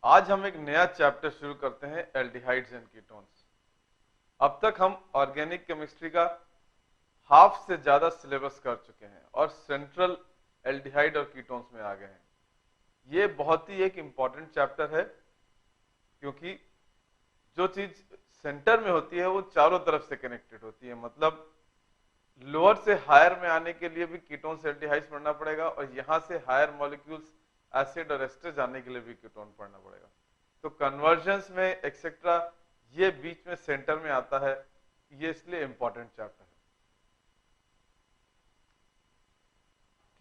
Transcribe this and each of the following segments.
आज हम एक नया चैप्टर शुरू करते हैं एल्डिहाइड्स एंड कीटोन्स। अब तक हम ऑर्गेनिक केमिस्ट्री का हाफ से ज्यादा सिलेबस कर चुके हैं और सेंट्रल एल्डिहाइड और कीटोन्स में आ गए हैं। ये बहुत ही एक इंपॉर्टेंट चैप्टर है क्योंकि जो चीज सेंटर में होती है वो चारों तरफ से कनेक्टेड होती है। मतलब लोअर से हायर में आने के लिए भी कीटोन्स एल्डिहाइड्स पढ़ना पड़ेगा और यहां से हायर मॉलिक्यूल्स एसिड और एस्टर जाने के लिए भी कीटोन पढ़ना पड़ेगा। तो कन्वर्जन्स में एक्सेट्रा ये बीच में सेंटर में आता है, ये इसलिए इंपॉर्टेंट चैप्टर है।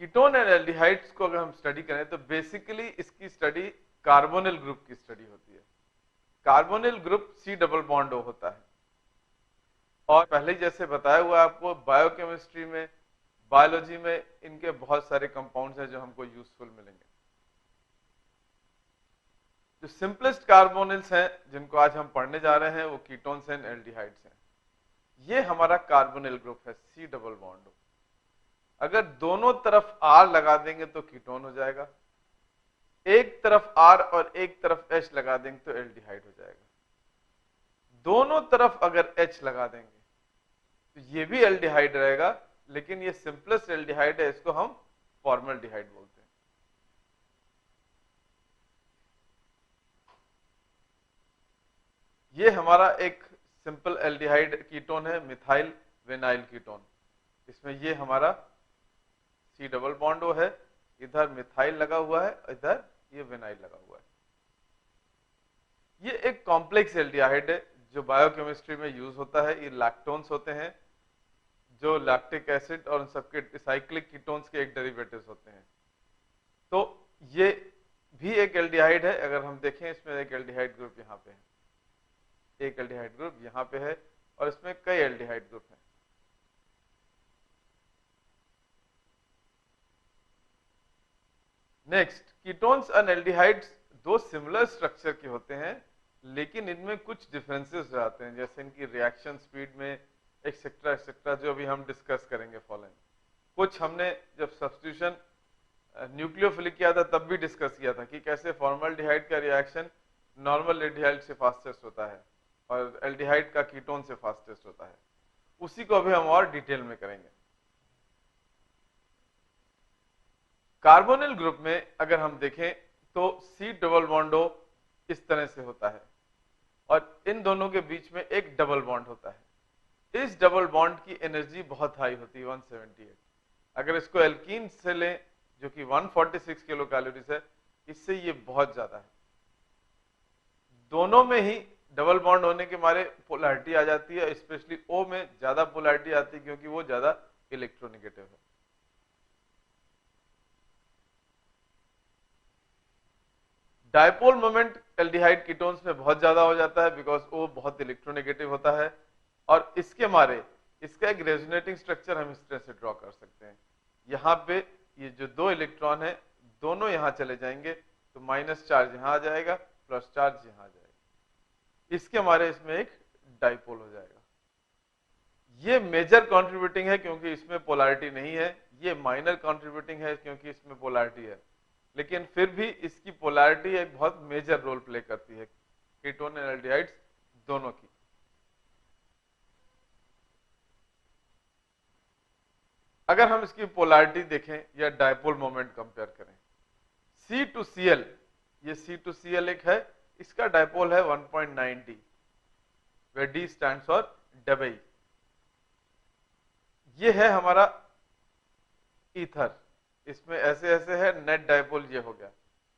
कीटोन एंड एल्डिहाइड्स को अगर हम स्टडी करें तो बेसिकली इसकी स्टडी कार्बोनिल ग्रुप की स्टडी होती है। Carbonyl group C double bond O होता है और पहले जैसे बताया हुआ आपको बायोकेमिस्ट्री में, बायोलॉजी में इनके बहुत सारे कंपाउंड्स हैं जो हमको यूजफुल मिलेंगे। जो सिंपलेस्ट कार्बोनिल्स हैं जिनको आज हम पढ़ने जा रहे हैं वो कीटोन्स एंड एल्डिहाइड्स हैं। ये हमारा कार्बोनिल ग्रुप है सी डबल बॉन्ड। अगर दोनों तरफ आर लगा देंगे तो कीटोन हो जाएगा, एक तरफ आर और एक तरफ एच लगा देंगे तो एल्डिहाइड हो जाएगा। दोनों तरफ अगर एच लगा देंगे तो ये भी एल्डिहाइड रहेगा, लेकिन ये सिंपलेस्ट एल्डिहाइड है, इसको हम फॉर्मल्डिहाइड बोलते हैं। ये हमारा एक सिंपल एल्डिहाइड कीटोन है, मिथाइल विनाइल कीटोन। इसमें ये हमारा सी डबल बॉन्ड ओ है, इधर मिथाइल लगा हुआ है, इधर ये विनाइल लगा हुआ है। ये एक कॉम्प्लेक्स एल्डिहाइड है जो बायोकेमिस्ट्री में यूज होता है। ये लैक्टोन्स होते हैं जो लैक्टिक एसिड और सबके साइक्लिक कीटोन्स के एक डेरिवेटिव्स होते हैं। तो ये भी एक एल्डिहाइड है। अगर हम देखें इसमें एक एल्डिहाइड ग्रुप यहाँ पे है, एक एल्डिहाइड ग्रुप यहाँ पे है और इसमें कई एल्डिहाइड ग्रुप हैं। नेक्स्ट, कीटोन्स एंड एल्डिहाइड्स दो सिमिलर स्ट्रक्चर के होते हैं, लेकिन इनमें कुछ डिफरेंसेस आते हैं, जैसे इनकी रिएक्शन स्पीड में एक्सेट्रा एक्सेट्रा, जो अभी हम डिस्कस करेंगे फॉलोइंग। कुछ हमने जब सब्स्टिट्यूशन न्यूक्लियोफिलिक किया था तब भी डिस्कस किया था कि कैसे फॉर्मल्डिहाइड का रिएक्शन नॉर्मल एल्डिहाइड से फास्टेस्ट होता है और एल्डिहाइड का कीटोन से फास्टेस्ट होता है। उसी को अभी हम और डिटेल में करेंगे। कार्बोनिल ग्रुप में अगर हम देखें तो सी डबल बॉन्ड ओ इस तरह से होता है और इन दोनों के बीच में एक डबल बॉन्ड होता है। इस डबल बॉन्ड की एनर्जी बहुत हाई होती है, 178। अगर इसको एल्कीन से लें जो कि 146 किलो कैलोरीज है, इससे ये बहुत ज्यादा है। दोनों में ही डबल बॉन्ड होने के मारे पोलैरिटी आ जाती है, स्पेशली ओ में ज्यादा पोलैरिटी आती है क्योंकि वो ज्यादा इलेक्ट्रोनेगेटिव है। डायपोल मोमेंट एल्डिहाइड कीटोन्स में बहुत ज्यादा हो जाता है बिकॉज वो बहुत इलेक्ट्रोनेगेटिव होता है और इसके मारे इसका एक रेजोनेटिंग स्ट्रक्चर हम इस तरह से ड्रॉ कर सकते हैं। यहाँ पे ये जो दो इलेक्ट्रॉन है दोनों यहाँ चले जाएंगे तो माइनस चार्ज यहाँ आ जाएगा, प्लस चार्ज यहाँ आ जाएगा। इसके मारे इसमें एक डायपोल हो जाएगा। ये मेजर कॉन्ट्रीब्यूटिंग है क्योंकि इसमें पोलैरिटी नहीं है, ये माइनर कॉन्ट्रीब्यूटिंग है क्योंकि इसमें पोलैरिटी है, लेकिन फिर भी इसकी पोलैरिटी एक बहुत मेजर रोल प्ले करती है कीटोन एंड एल्डिहाइड्स दोनों की। अगर हम इसकी पोलैरिटी देखें या डायपोल मोमेंट कंपेयर करें, C2Cl, ये C2Cl एक है, इसका डायपोल है 1.9D, where D stands for डबई। ये है हमारा ईथर, इसमें ऐसे ऐसे है, नेट डायपोल ये हो गया।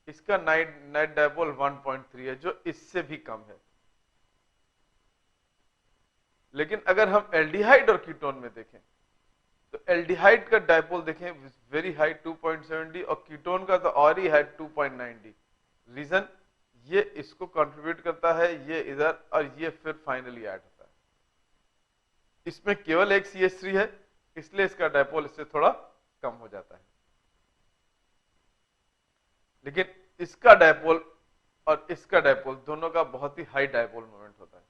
इसका नेट डायपोल 1.3 है जो इससे भी कम है। लेकिन अगर हम एल्डिहाइड और कीटोन में देखें तो एल्डिहाइड का डायपोल देखें वेरी हाई 2.7D और कीटोन का तो और ही है 2.9D। रीजन, ये इसको कंट्रीब्यूट करता है, ये इधर, और ये फिर फाइनली ऐड होता है। इसमें केवल एक CH3 है इसलिए इसका डायपोल इससे थोड़ा कम हो जाता है, लेकिन इसका डायपोल और इसका डायपोल दोनों का बहुत ही हाई डायपोल मोमेंट होता है।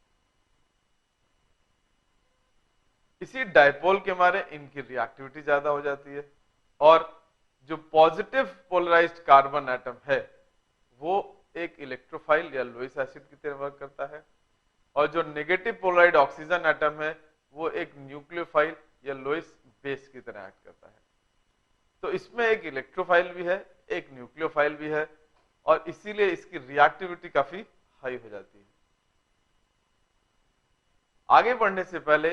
इसी डायपोल के मारे इनकी रिएक्टिविटी ज्यादा हो जाती है और जो पॉजिटिव पोलराइज्ड कार्बन एटम है वो एक इलेक्ट्रोफाइल या लोइस एसिड की तरह वर्क करता है, और जो नेगेटिव पोलराइड ऑक्सीजन एटम है वो एक न्यूक्लियोफाइल या लोइस बेस की तरह एक्ट करता है। तो इसमें एक इलेक्ट्रोफाइल भी है, एक न्यूक्लियोफाइल भी है, और इसीलिए इसकी रिएक्टिविटी काफी हाई हो जाती है। आगे बढ़ने से पहले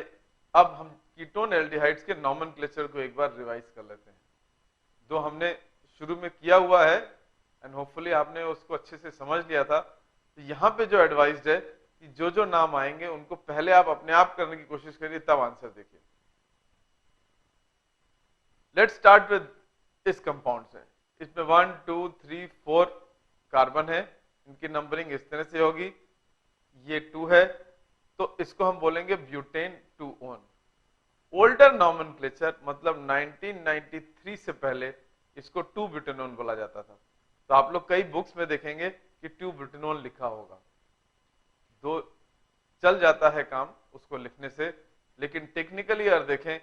अब हम कीटोन एल्डिहाइड्स के नॉमेनक्लेचर को एक बार रिवाइज कर लेते हैं, जो हमने शुरू में किया हुआ है एंड होपफुली आपने उसको अच्छे से समझ लिया था। तो यहाँ पे जो एडवाइस्ड है कि जो जो नाम आएंगे उनको पहले आप अपने आप करने की कोशिश करिए, तब आंसर देखिए। लेट्स स्टार्ट विद इस कंपाउंड से। इसमें 1 2 3 4 कार्बन है, इनकी नंबरिंग इस तरह से होगी, ये 2 है, तो इसको हम बोलेंगे ब्यूटेन 2-on। ओल्डर नॉमेनक्लेचर मतलब 1993 से पहले इसको 2-butanone बोला जाता था। तो आप लोग कई बुक्स में देखेंगे कि 2-butanone लिखा होगा, तो चल जाता है काम उसको लिखने से, लेकिन टेक्निकली अगर देखें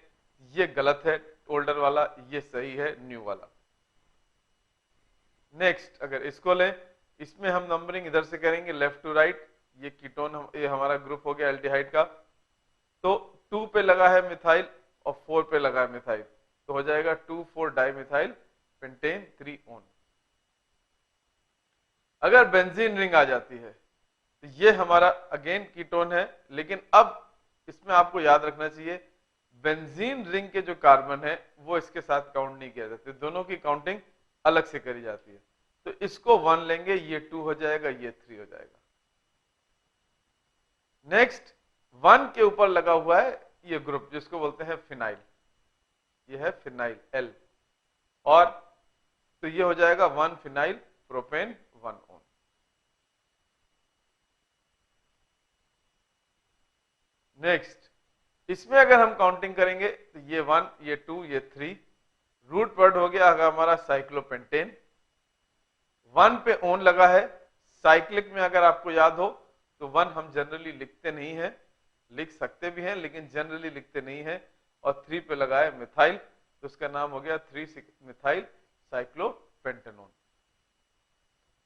ये गलत है, ओल्डर वाला, ये सही है न्यू वाला। नेक्स्ट अगर इसको लें, इसमें हम नंबरिंग इधर से करेंगे लेफ्ट टू राइट। ये कीटोन ये हमारा ग्रुप हो गया एल्डिहाइड का, तो 2 पे लगा है मिथाइल और 4 पे लगा है मिथाइल, तो हो जाएगा 2,4 डाइमिथाइल पेंटेन 3-on। अगर बेंजीन रिंग आ जाती है तो ये हमारा अगेन कीटोन है, लेकिन अब इसमें आपको याद रखना चाहिए बेंजीन रिंग के जो कार्बन है वो इसके साथ काउंट नहीं किया जाता, दोनों की काउंटिंग अलग से करी जाती है। तो इसको 1 लेंगे, ये 2 हो जाएगा, ये 3 हो जाएगा। नेक्स्ट 1 के ऊपर लगा हुआ है ये ग्रुप जिसको बोलते हैं फिनाइल, ये है फिनाइल L, और तो ये हो जाएगा 1 फिनाइल प्रोपेन 1-on। नेक्स्ट इसमें अगर हम काउंटिंग करेंगे तो ये 1 ये 2 ये 3, रूट वर्ड हो गया अगर हमारा साइक्लोपेंटेन। 1 पे ओन लगा है, साइक्लिक में अगर आपको याद हो तो 1 हम जनरली लिखते नहीं हैं, लिख सकते भी हैं लेकिन जनरली लिखते नहीं हैं, और 3 पे लगा है मिथाइल, तो उसका नाम हो गया 3 मिथाइल साइक्लोपेंटेनोन।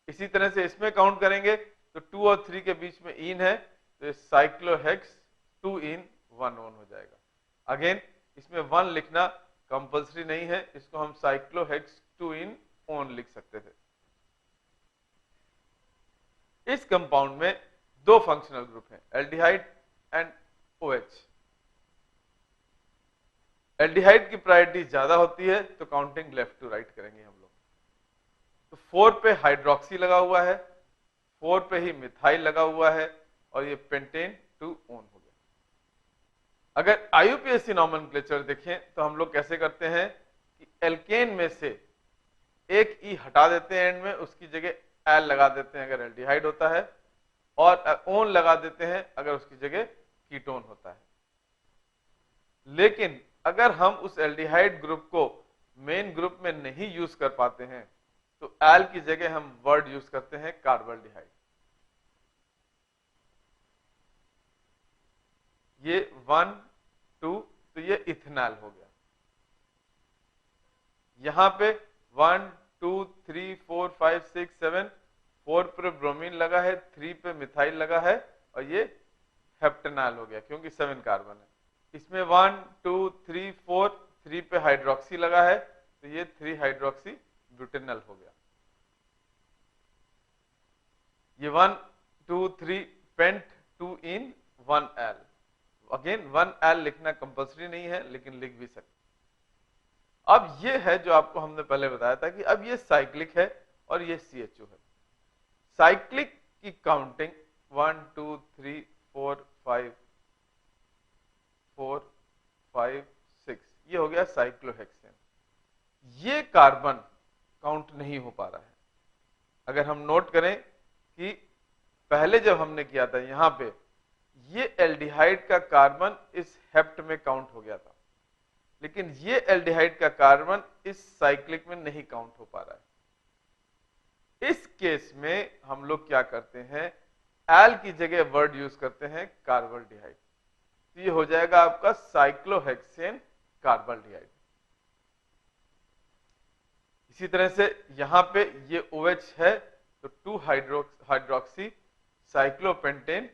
इसी तरह से इसमें काउंट करेंगे तो 2 और 3 के बीच में इन है, तो साइक्लोहेक्स 2-in-1-on हो जाएगा। अगेन इसमें 1 लिखना कंपल्सरी नहीं है, इसको हम साइक्लोहेक्स 2-in-on लिख सकते थे। इस कंपाउंड में 2 फंक्शनल ग्रुप हैं, एल्डिहाइड एंड OH। एल्डिहाइड की प्रायोरिटी ज्यादा होती है तो काउंटिंग लेफ्ट टू राइट करेंगे हम लोग। तो 4 पे हाइड्रोक्सी लगा हुआ है, 4 पे ही मिथाइल लगा हुआ है, और ये पेंटेन 2-on हो गया। अगर IUPAC नॉमेनक्लेचर देखें तो हम लोग कैसे करते हैं कि एल्केन में से एक ई हटा देते हैं एंड में, उसकी जगह एल लगा देते हैं अगर एल्डिहाइड होता है, और ओन लगा देते हैं अगर उसकी जगह कीटोन होता है। लेकिन अगर हम उस एल्डिहाइड ग्रुप को मेन ग्रुप में नहीं यूज कर पाते हैं तो एल की जगह हम वर्ड यूज करते हैं कार्बल्डिहाइड। ये 1 2, तो ये इथेनॉल हो गया। यहां पे 1 2 3 4 5 6 7, 4 पे ब्रोमीन लगा है, 3 पे मिथाइल लगा है, और ये हेप्टेनॉल हो गया क्योंकि 7 कार्बन है। इसमें 1 2 3 4, 3 पे हाइड्रोक्सी लगा है, तो ये 3 हाइड्रोक्सी ब्यूटेनॉल हो गया। ये 1 2 3 पेंट 2-in-1-L। अगेन 1L लिखना कंपल्सरी नहीं है लेकिन लिख भी सकते। अब ये है जो आपको हमने पहले बताया था कि अब ये साइक्लिक है और ये CHO है। साइक्लिक की काउंटिंग 1 2 3 4 5 4 5 6, ये हो गया साइक्लोहेक्सेन। ये कार्बन काउंट नहीं हो पा रहा है। अगर हम नोट करें कि पहले जब हमने किया था यहां पे ये एल्डिहाइड का कार्बन इस हेप्ट में काउंट हो गया था, लेकिन ये एल्डिहाइड का कार्बन इस साइक्लिक में नहीं काउंट हो पा रहा है। इस केस में हम लोग क्या करते हैं, एल की जगह वर्ड यूज करते हैं कार्बल्डिहाइड, तो ये हो जाएगा आपका साइक्लोहेक्सेन कार्बल्डिहाइड। इसी तरह से यहां पे ये OH है, तो 2 हाइड्रोक्सी साइक्लोपेंटेन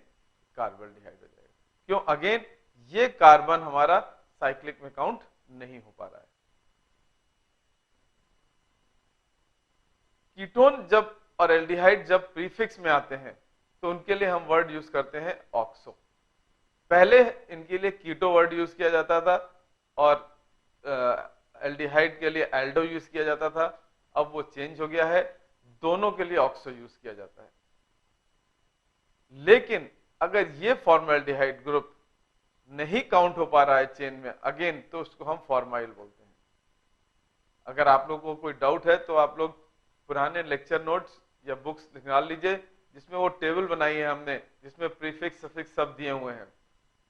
कार्बोल्डिहाइड हो जाएगा। क्यों? अगेन ये कार्बन हमारा साइक्लिक में काउंट नहीं हो पा रहा है। कीटोन जब और एल्डिहाइड जब प्रीफिक्स में आते हैं तो उनके लिए हम वर्ड यूज करते हैं ऑक्सो। पहले इनके लिए कीटो वर्ड यूज किया जाता था और एल्डिहाइड के लिए एल्डो यूज किया जाता था। अब वो चेंज हो गया है, दोनों के लिए ऑक्सो यूज किया जाता है। लेकिन अगर ये फॉर्मल्डिहाइड ग्रुप नहीं काउंट हो पा रहा है चेन में अगेन, तो उसको हम फॉर्माइल बोलते हैं। अगर आप लोगों को कोई डाउट है तो आप लोग पुराने लेक्चर नोट्स या बुक्स निकाल लीजिए, जिसमें वो टेबल बनाई है हमने, जिसमें प्रीफिक्स सफिक्स सब दिए हुए हैं।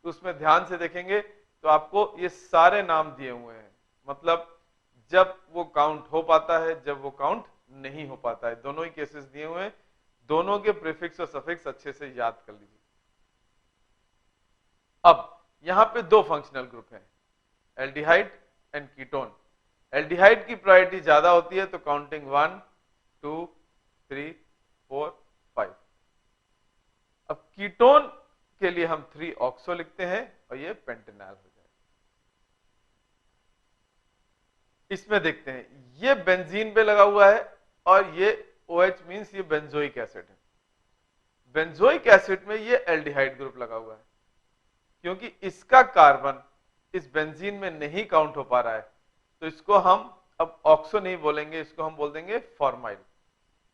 तो उसमें ध्यान से देखेंगे तो आपको ये सारे नाम दिए हुए हैं, मतलब जब वो काउंट हो पाता है, जब वो काउंट नहीं हो पाता है, दोनों ही केसेस दिए हुए हैं। दोनों के प्रीफिक्स और सफिक्स अच्छे से याद कर लीजिए। अब यहां पे दो फंक्शनल ग्रुप हैं, एल्डिहाइड एंड कीटोन। एल्डिहाइड की प्रायोरिटी ज्यादा होती है, तो काउंटिंग 1 2 3 4 5। अब कीटोन के लिए हम 3 ऑक्सो लिखते हैं और ये पेंटेनॉल हो जाएगा। इसमें देखते हैं, ये बेंजीन पे लगा हुआ है और ये OH मींस ये बेंजोइक एसिड है। बेंजोइक एसिड में ये एल्डिहाइड ग्रुप लगा हुआ है। क्योंकि इसका कार्बन इस बेंजीन में नहीं काउंट हो पा रहा है, तो इसको हम अब ऑक्सो नहीं बोलेंगे, इसको हम बोल देंगे फॉर्माइल।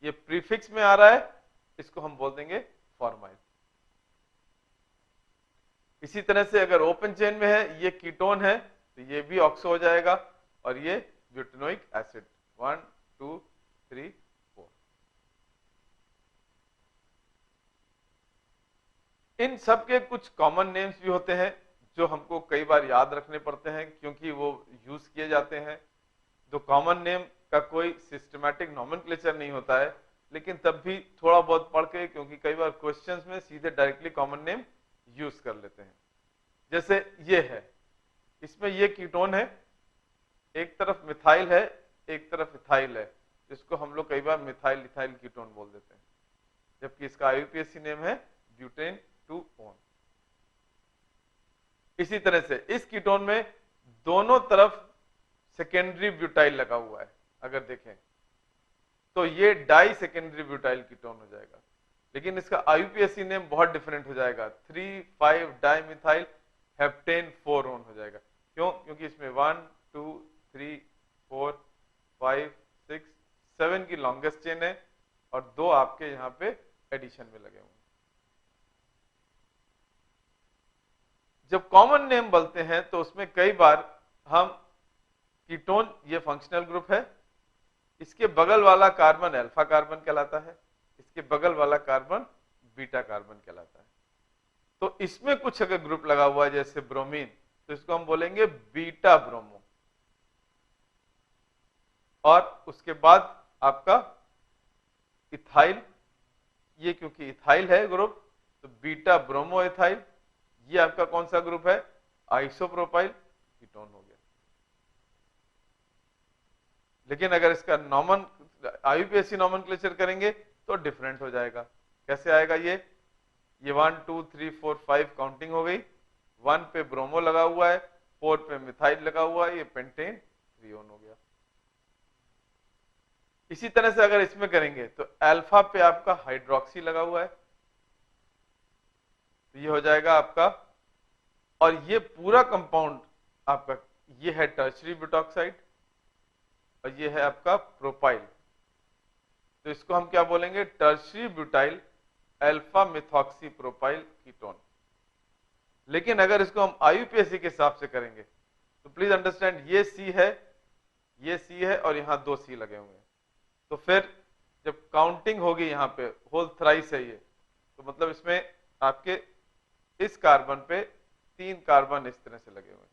ये प्रीफिक्स में आ रहा है, इसको हम बोल देंगे फॉर्माइल। इसी तरह से अगर ओपन चेन में है, ये कीटोन है, तो ये भी ऑक्सो हो जाएगा और ये ब्यूटेनोइक एसिड 1 2 3 4। इन सब के कुछ कॉमन नेम्स भी होते हैं जो हमको कई बार याद रखने पड़ते हैं, क्योंकि वो यूज किए जाते हैं। तो कॉमन नेम का कोई सिस्टमैटिक नॉमेनक्लेचर नहीं होता है, लेकिन तब भी थोड़ा बहुत पढ़ के, क्योंकि कई बार क्वेश्चंस में सीधे डायरेक्टली कॉमन नेम यूज कर लेते हैं। जैसे ये है, इसमें ये कीटोन है, एक तरफ मिथाइल है, एक तरफ इथाइल है, जिसको हम लोग कई बार मिथाइल इथाइल कीटोन बोल देते हैं, जबकि इसका IUPAC नेम है ब्यूटेन 2-on। इसी तरह से इस कीटोन में दोनों तरफ सेकेंडरी ब्यूटाइल लगा हुआ है, अगर देखें तो ये डाई सेकेंडरी ब्यूटाइल कीटोन हो जाएगा। लेकिन इसका IUPAC नेम बहुत डिफरेंट हो जाएगा, 3,5 डाइमिथाइल हेप्टेन 4-on हो जाएगा। क्यों? क्योंकि इसमें 1 2 3 4 5 6 7 की लॉन्गेस्ट चेन है और 2 आपके यहां पे एडिशन में लगे हुए हैं। जब कॉमन नेम बोलते हैं तो उसमें कई बार हम कीटोन, ये फंक्शनल ग्रुप है, इसके बगल वाला कार्बन अल्फा कार्बन कहलाता है, इसके बगल वाला कार्बन बीटा कार्बन कहलाता है। तो इसमें कुछ अगर ग्रुप लगा हुआ है जैसे ब्रोमीन, तो इसको हम बोलेंगे बीटा ब्रोमो। और उसके बाद आपका इथाइल, ये क्योंकि इथाइल है ग्रुप, तो बीटा ब्रोमो इथाइल, ये आपका कौन सा ग्रुप है? आइसोप्रोपाइल कीटोन हो गया। लेकिन अगर इसका IUPAC नॉमेनक्लेचर करेंगे तो डिफरेंट हो जाएगा। कैसे आएगा? ये 1 2 3 4 5 काउंटिंग हो गई, 1 पे ब्रोमो लगा हुआ है, 4 पे मिथाइल लगा हुआ है, ये पेंटेन 3-on हो गया। इसी तरह से अगर इसमें करेंगे तो अल्फा पे आपका हाइड्रोक्सी लगा हुआ है, तो ये हो जाएगा आपका, और ये पूरा कंपाउंड आपका ये है टर्शरी ब्यूटॉक्साइड और ये है आपका प्रोपाइल। तो इसको हम क्या बोलेंगे? Tertiary butyl alpha methoxy propyl ketone. लेकिन अगर इसको हम IUPAC के हिसाब से करेंगे तो प्लीज अंडरस्टैंड, ये C है, ये C है और यहां 2 C लगे हुए हैं। तो फिर जब काउंटिंग होगी यहां पे होल थ्राइस है ये, तो मतलब इसमें आपके इस कार्बन पे 3 कार्बन इस तरह से लगे हुए हैं।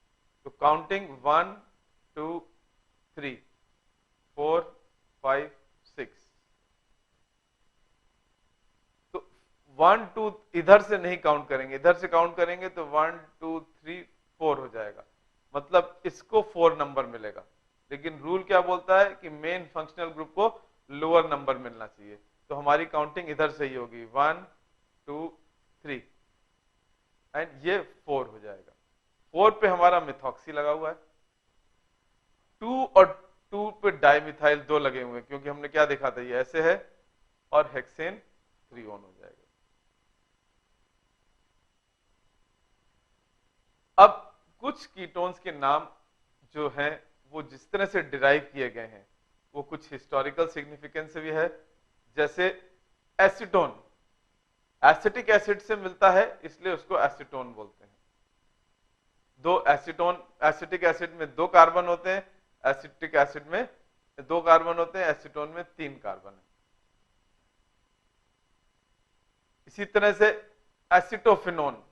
तो काउंटिंग 1 2 3 4 5 6, तो 1 2 इधर से नहीं काउंट करेंगे, इधर से काउंट करेंगे तो 1 2 3 4 हो जाएगा, मतलब इसको 4 नंबर मिलेगा। लेकिन रूल क्या बोलता है कि मेन फंक्शनल ग्रुप को लोअर नंबर मिलना चाहिए। तो हमारी काउंटिंग इधर से ही होगी 1 2 3 एंड ये 4 हो जाएगा। 4 पे हमारा मिथॉक्सी लगा हुआ है, 2 और 2 पे डाइमिथाइल 2 लगे हुए हैं, क्योंकि हमने क्या देखा था, ये ऐसे है और हेक्सेन 3 ऑन हो जाएगा। अब कुछ कीटोन्स के नाम जो हैं वो जिस तरह से डिराइव किए गए हैं वो कुछ हिस्टोरिकल सिग्निफिकेंस भी है। जैसे एसीटोन एसिटिक एसिड से मिलता है, इसलिए उसको एसीटोन बोलते हैं। दो एसीटोन, एसिटिक एसिड में 2 कार्बन होते हैं, एसिटिक एसिड में 2 कार्बन होते हैं, एसीटोन में 3 कार्बन है। इसी तरह से एसिटोफिनोन,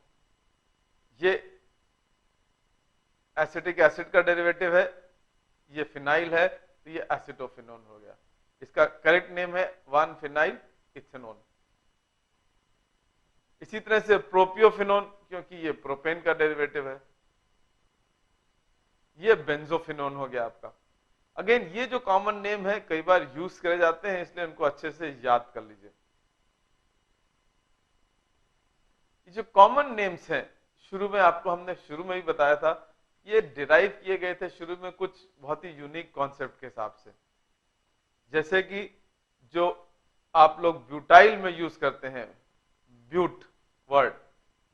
ये एसिटिक एसिड का डेरिवेटिव है, ये फिनाइल है, तो ये एसिटोफिनोन हो गया। इसका करेक्ट नेम है 1 फिनाइल इथेनोन। इसी तरह से प्रोपियोफिनोन, क्योंकि ये प्रोपेन का डेरिवेटिव है, ये बेंजोफिनोन हो गया आपका। अगेन ये जो कॉमन नेम है कई बार यूज करे जाते हैं, इसलिए उनको अच्छे से याद कर लीजिए। ये जो कॉमन नेम्स हैं, शुरू में आपको हमने शुरू में ही बताया था, ये डिराइव किए गए थे शुरू में कुछ बहुत ही यूनिक कॉन्सेप्ट के हिसाब से। जैसे कि जो आप लोग ब्यूटाइल में यूज करते हैं, ब्यूट वर्ड,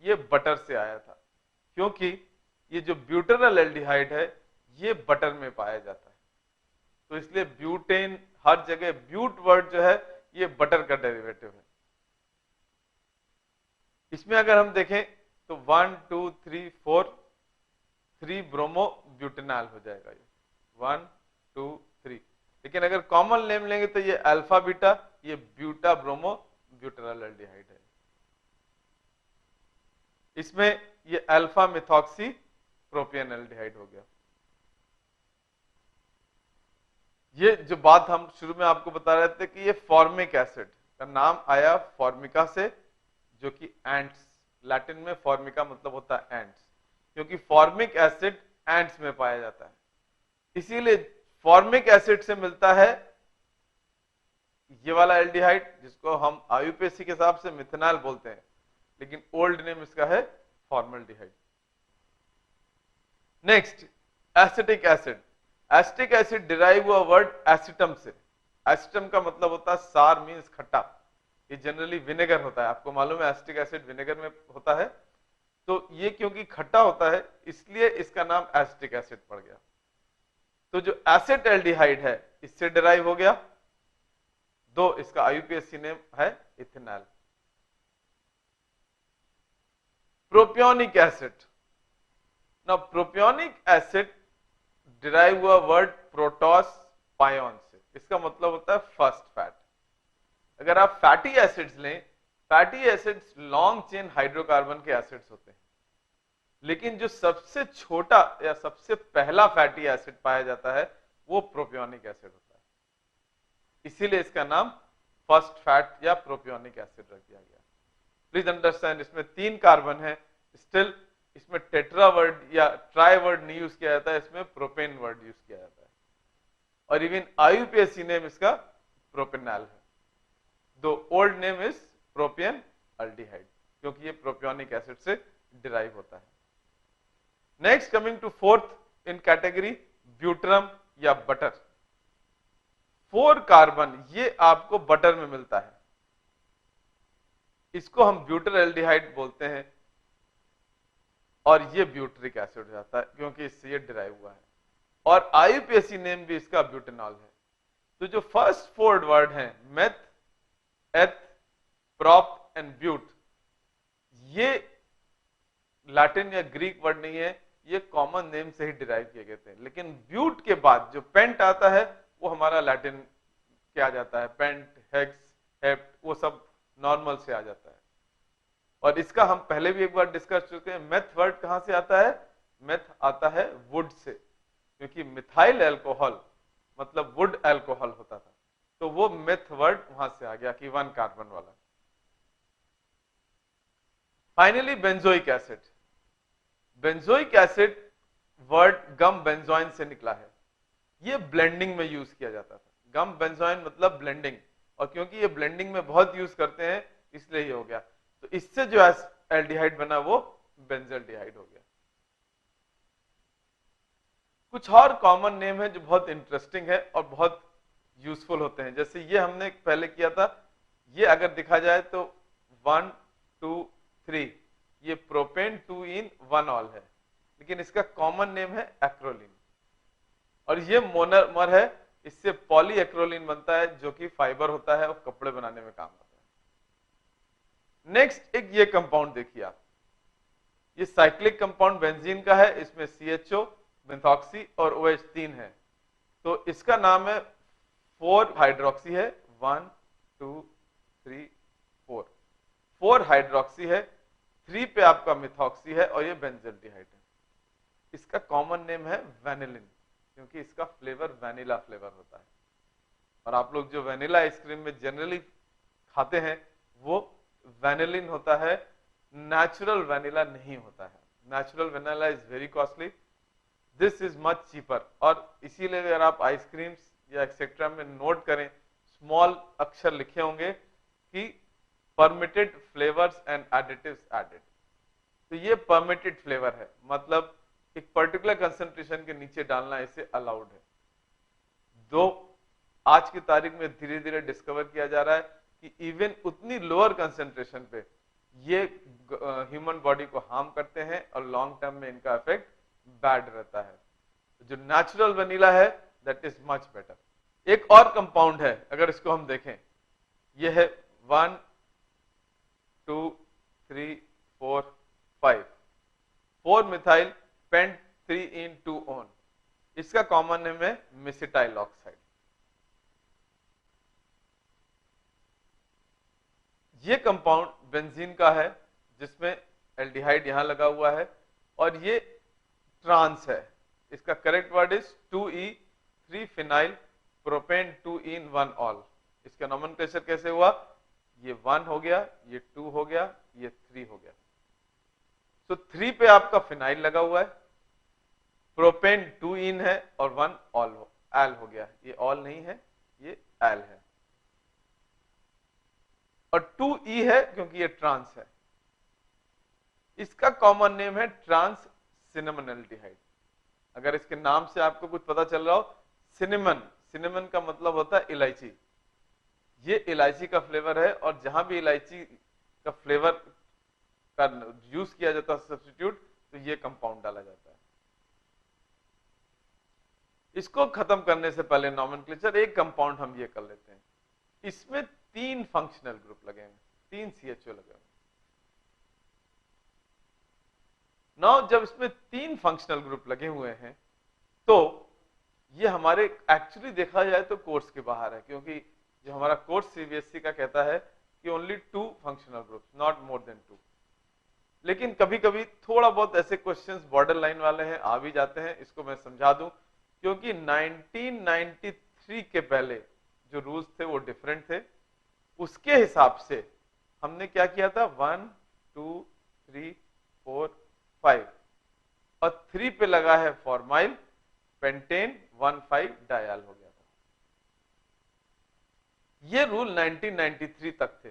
ये बटर से आया था, क्योंकि ये जो ब्यूटेनल एल्डिहाइड है ये बटर में पाया जाता है, तो इसलिए ब्यूटेन हर जगह, ब्यूट वर्ड जो है ये बटर का डेरिवेटिव है। इसमें अगर हम देखें तो 1 2 3 4 3 ब्रोमो ब्यूटेनॉल हो जाएगा, ये 1 2 3। लेकिन अगर कॉमन नेम लेंगे तो ये अल्फा बीटा, ये ब्यूटा ब्रोमो ब्यूटेनॉल एल्डिहाइड है। इसमें ये अल्फा मिथॉक्सी प्रोपियन एल्डिहाइड हो गया। ये जो बात हम शुरू में आपको बता रहे थे कि ये फॉर्मिक एसिड का नाम आया फॉर्मिका से, जो कि एंट्स, लैटिन में फॉर्मिका मतलब होता है एंट्स, क्योंकि फॉर्मिक एसिड एंट्स में पाया जाता है, इसीलिए फॉर्मिक एसिड से मिलता है ये वाला एल्डिहाइड, जिसको हम आईयूपीएसी के हिसाब से मिथेनॉल बोलते हैं, लेकिन ओल्ड नेम इसका है formaldehyde. Next acetic acid. Acetic acid derive हुआ वर्ड एसिटम से। एसिटम का मतलब होता है सार, मीन्स खट्टा। ये जनरली विनेगर होता है, आपको मालूम है एसिटिक एसिड विनेगर में होता है, तो ये क्योंकि खट्टा होता है इसलिए इसका नाम एसिटिक एसिड पड़ गया। तो जो एसिड एल्डिहाइड है इससे डिराइव हो गया, दो इसका आईयूपीएसी नेम है इथेनॉल। Propionic acid. ना प्रोपियोनिक एसिड डिराइव हुआ वर्ड प्रोटॉस पायोन से, इसका मतलब होता है फर्स्ट फैट। अगर आप फैटी एसिड्स लें, fatty acids long chain hydrocarbon के एसिड्स होते हैं, लेकिन जो सबसे छोटा या सबसे पहला फैटी एसिड पाया जाता है वो प्रोपियोनिक एसिड होता है, इसीलिए इसका नाम फर्स्ट फैट या प्रोपियोनिक एसिड रख दिया गया। प्लीज अंडरस्टैंड, इसमें 3 कार्बन है, स्टिल इसमें टेट्रा वर्ड या ट्राई वर्ड नहीं यूज किया जाता है, इसमें प्रोपेन वर्ड यूज किया जाता है, और इवन आईयूपीएसी नेम इसका प्रोपेनॉल है, the old name is propionaldehyde, क्योंकि ये प्रोपियोनिक एसिड से डिराइव होता है। Next coming to fourth in category, butyrum या बटर। 4 कार्बन ये आपको बटर में मिलता है, इसको हम ब्यूटर एल्डिहाइड बोलते हैं, और ये ब्यूटरिक एसिड हो जाता है क्योंकि इससे ये डिराइव हुआ है, और आईयूपीएसी नेम भी इसका ब्यूटेनॉल है। तो जो फर्स्ट 4 वर्ड हैं मेथ, एथ, प्रॉप एंड ब्यूट, ये लैटिन या ग्रीक वर्ड नहीं है, ये कॉमन नेम से ही डिराइव किए गए थे। लेकिन ब्यूट के बाद जो पेंट आता है वो हमारा लैटिन क्या जाता है, पेंट, हेक्स, हेप्ट, वो सब नॉर्मल से आ जाता है। और इसका हम पहले भी एक बार डिस्कस चुके हैं। मेथ वर्ड कहां से आता है? मेथ आता है वुड से, क्योंकि मिथाइल एल्कोहल मतलब वुड एल्कोहल होता था, तो वो मेथ वर्ड वहां से आ गया कि 1 कार्बन वाला। Finally benzoic acid. Benzoic acid word gum benzoin से निकला है, ये ब्लेंडिंग में यूज किया जाता था। गम बेंजोइन मतलब ब्लेंडिंग, और क्योंकि ये ब्लेंडिंग में बहुत यूज करते हैं इसलिए ये हो गया। तो इससे जो एल्डिहाइड बना वो बेंजल्डिहाइड हो गया। कुछ और कॉमन नेम है जो बहुत इंटरेस्टिंग है और बहुत यूजफुल होते हैं। जैसे ये हमने पहले किया था, ये अगर दिखा जाए तो 1 2 3 ये प्रोपेन 2 इन 1 ऑल है, लेकिन इसका कॉमन नेम है एक्रोलीन और ये मोनोमर है, इससे पॉलीएक्रोलीन बनता है जो कि फाइबर होता है और कपड़े बनाने में काम आता है। नेक्स्ट एक ये कंपाउंड देखिए आप, ये साइक्लिक कंपाउंड बेंजीन का है, इसमें CHO मेथॉक्सी और OH 3 है, तो इसका नाम है 4 हाइड्रोक्सी है, 1 2 3 4 4 हाइड्रोक्सी है, 3 पे आपका मिथॉक्सी है और ये बेंजल्डिहाइड है। इसका कॉमन नेम है वेनिलिन क्योंकि इसका फ्लेवर वैनिला फ्लेवर होता है। और आप लोग जो वैनिला आइसक्रीम में जनरली खाते हैं वो वेनिलिन होता है, नेचुरल वैनिला नहीं होता है। Natural vanilla is very costly, this is much cheaper. और इसीलिए अगर आप आइसक्रीम्स या एक्सेट्रा में नोट करें, स्मॉल अक्षर लिखे होंगे कि permitted flavours and additives added. तो ये परमिटेड फ्लेवर है, मतलब एक पर्टिकुलर कंसंट्रेशन के नीचे डालना इसे अलाउड है। दो आज की तारीख में धीरे धीरे डिस्कवर किया जा रहा है कि इवन उतनी लोअर कंसंट्रेशन पे ये ह्यूमन बॉडी को हार्म करते हैं और लॉन्ग टर्म में इनका इफेक्ट बैड रहता है। जो नेचुरल वनीला है दैट इज मच बेटर। एक और कंपाउंड है, अगर इसको हम देखें, ये है 1 2 3 4 5 4 मिथाइल पेंट 3 इन 2 ओन। इसका कॉमन नेम है मेसिटाइल ऑक्साइड। ये कंपाउंड बेंजीन का है जिसमें एल्डिहाइड यहां लगा हुआ है और ये ट्रांस है। इसका correct word is 2E 3 phenyl propane 2 in 1 all. इसका नोमेनक्लेचर कैसे हुआ, ये 1 हो गया, ये 2 हो गया, ये 3 हो गया। तो 3 पे आपका फिनाइल लगा हुआ है, प्रोपेन 2 इन है और 1 ऑल एल हो गया। ये ऑल नहीं है, ये एल है। और 2E है क्योंकि ये ट्रांस है। इसका कॉमन नेम है ट्रांस सिनेमन एल्डिहाइड। अगर इसके नाम से आपको कुछ पता चल रहा हो, सिनेमन, सिनेमन का मतलब होता है इलायची। ये इलायची का फ्लेवर है और जहां भी इलायची का फ्लेवर का यूज किया जाता है सब्स्टिट्यूट, तो ये कंपाउंड डाला जाता है। इसको खत्म करने से पहले नॉमेनक्लेचर एक कंपाउंड हम ये कर लेते हैं। इसमें 3 फंक्शनल ग्रुप लगे हैं, 3 CHO लगे हैं। नाउ जब इसमें 3 फंक्शनल ग्रुप लगे हुए हैं तो ये हमारे एक्चुअली देखा जाए तो कोर्स के बाहर है, क्योंकि जो हमारा कोर्स CBSE का कहता है कि only 2 functional groups, not more than 2। लेकिन कभी कभी थोड़ा बहुत ऐसे क्वेश्चंस बॉर्डर लाइन वाले हैं, आ भी जाते हैं। इसको मैं समझा दूं, क्योंकि 1993 के पहले जो रूल्स थे वो डिफरेंट थे। उसके हिसाब से हमने क्या किया था, 1 2 3 4 5 और 3 पे लगा है फॉर्माइल पेंटेन 1,5 डायल हो गया था। ये रूल 1993 तक थे,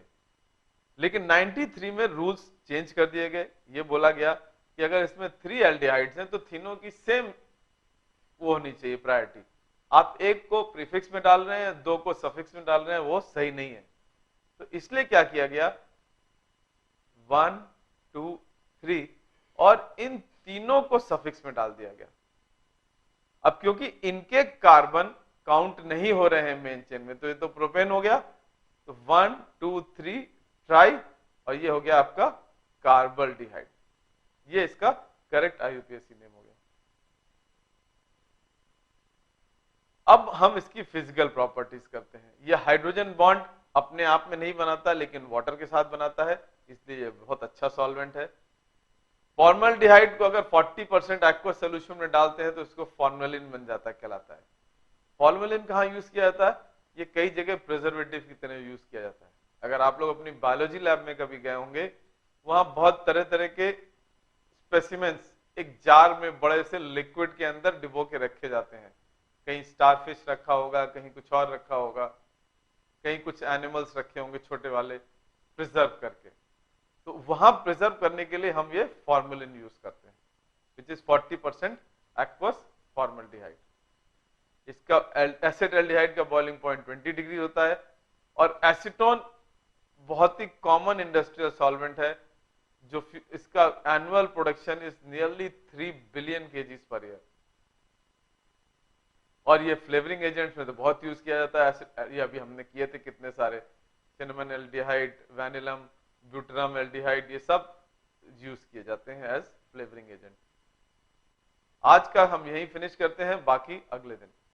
लेकिन 93 में रूल्स चेंज कर दिए गए। ये बोला गया कि अगर इसमें 3 एल्डिहाइड्स हैं तो तीनों की सेम वो होनी चाहिए प्रायोरिटी। आप एक को प्रीफिक्स में डाल रहे हैं, 2 को सफिक्स में डाल रहे हैं, वो सही नहीं है। तो इसलिए क्या किया गया, 1 2 3 और इन तीनों को सफिक्स में डाल दिया गया। अब क्योंकि इनके कार्बन काउंट नहीं हो रहे हैं मेन चेन में, तो ये तो प्रोपेन हो गया, तो 1 2 3 ट्राई और ये हो गया आपका कार्बल्डिहाइड। ये इसका करेक्ट IUPAC नेम हो गया। अब हम इसकी फिजिकल प्रॉपर्टीज करते हैं। ये हाइड्रोजन बॉन्ड अपने आप में नहीं बनाता, लेकिन वाटर के साथ बनाता है, इसलिए ये बहुत अच्छा सॉल्वेंट है। फॉर्मल्डिहाइड को अगर 40% एक्वस सोल्यूशन में डालते हैं तो इसको फॉर्मेलिन बन जाता है, कहलाता है। फॉर्मेलिन कहाँ यूज किया जाता है, ये कई जगह प्रिजर्वेटिव की तरह यूज किया जाता है। अगर आप लोग अपनी बायोलॉजी लैब में कभी गए होंगे, वहां बहुत तरह तरह के स्पेसिमेंस एक जार में बड़े से लिक्विड के अंदर डिबो के रखे जाते हैं। कहीं स्टारफिश रखा होगा, कहीं कुछ और रखा होगा। कहीं कुछ एनिमल्स रखे होंगे छोटे वाले प्रिजर्व करके, तो वहां प्रिजर्व करने के लिए हम ये फॉर्मेलिन यूज करते हैं, विच इज 40% एक्वस फॉर्मल्डिहाइड। इसका एसिड एल्डिहाइड का बॉइलिंग पॉइंट 20 डिग्री होता है। और एसीटोन बहुत ही कॉमन इंडस्ट्रियल सॉल्वेंट है, जो इसका annual production is nearly 3 billion KGs per year. और ये फ्लेवरिंग एजेंट्स में तो बहुत यूज किया जाता है। ये अभी हमने किए थे कितने सारे, सिनेमन एल्डिहाइड, वैनिलम, ब्यूटरम एल्डिहाइड, ये सब यूज किए जाते हैं एज फ्लेवरिंग एजेंट। आज का हम यहीं फिनिश करते हैं, बाकी अगले दिन।